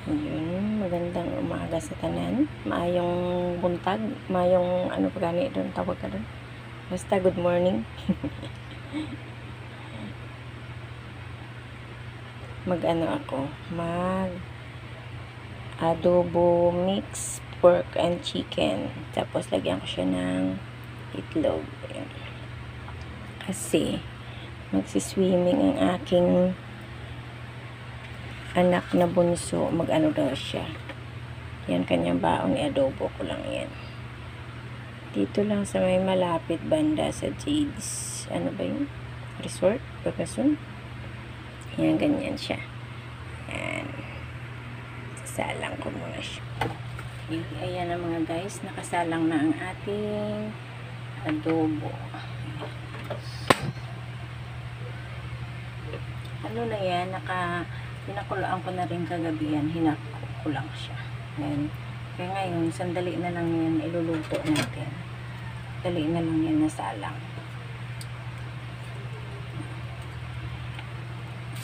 Ayun, magandang umaga sa tanan. Maayong buntag, maayong ano pa gani doon, tawag ka doon. Basta good morning. Mag-ano ako, adobo mix pork and chicken. Tapos lagyan ko siya ng itlog. Ayan. Kasi magsiswimming ang aking anak na bunso, mag-ano daw siya. Yan kanyang baon, i-adobo ko lang yan. Dito lang sa may malapit banda sa Jade's, ano ba yun? Resort? Bakasun? Yan, ganyan siya. Yan. Sasalang ko muna siya. Okay, ayan na mga guys, nakasalang na ang ating adobo. Ano na yan, pinakulaan ko na rin kagabi yan, hinako ko lang siya. Ayan. Kaya ngayon, sandali na lang yan iluluto natin. Dali na lang yan nasalang.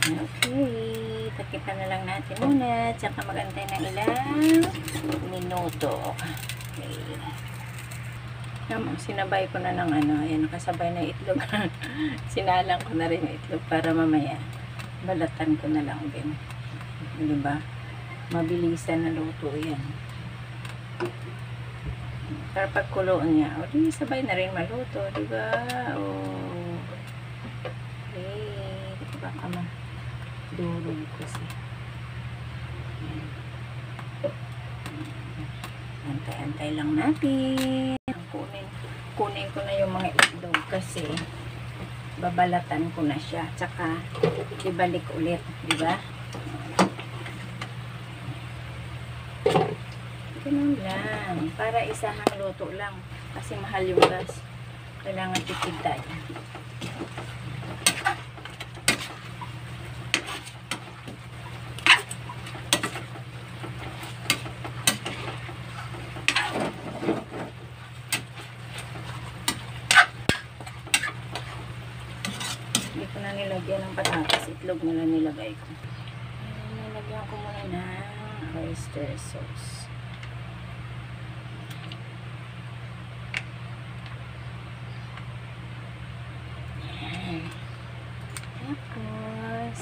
Okay, takipan na lang natin muna, tsaka magantay ng ilang minuto. Okay. Sinabay ko na ng ano, ayan, nakasabay na itlog. Sinalang ko na rin itlog para mamaya balatan ko na lang din. Diba? Mabilisan na luto yan. Para pagkuloan niya, o di sabay na rin maluto, diba? O, okay, baka madurog kasi. Antay-antay lang natin. Kunin ko na yung mga itlog kasi babalatan ko na siya, tsaka ibalik ulit, diba? Ganun lang, para isahang luto lang kasi mahal yung gas, kailangan tipid tayo. Hindi ko na nilagyan ng patatas, itlog na lang nilagay ko. Nilagyan ko muna ng oyster sauce. Yan. Tapos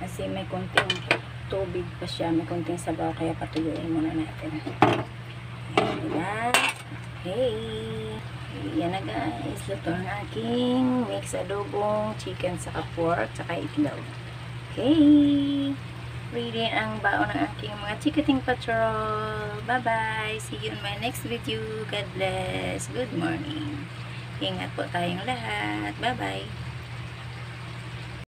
kasi may konting tubig pa siya, may konting sabaw, kaya patuyuin muna natin. Ayan, diba? Okay. Yan na guys, luto ang aking mix adobong chicken saka pork saka itlog. Okay. Ready ang baon ng aking mga chikating patrol. Bye bye. See you in my next video. God bless. Good morning. Ingat po tayong lahat. Bye bye.